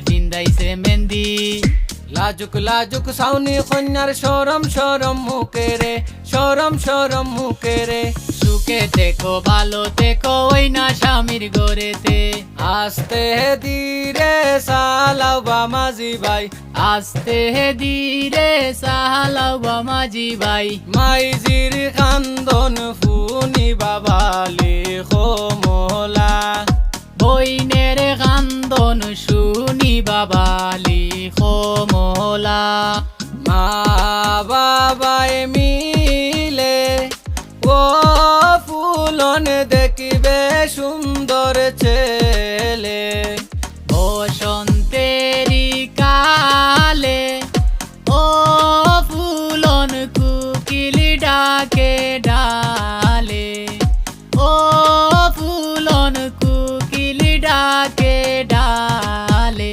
পিন্দাইছে মেহেন্দি লাজুক লাজুক সাউনি কন্যার সরম সরম মুখেরে, সরম সরম মুখেরে। সুখে থেকো ভালো থেকো ওই না স্বামীর গড়েতে। আস্তে ধীরে চালাও বামাজি ভাই, আস্তে ধীরে চালাও বামাজি ভাই। মাইজির কান্দন ফুনি বাবালি খোমলা, বইনের কান্দন শুনি বাবালি।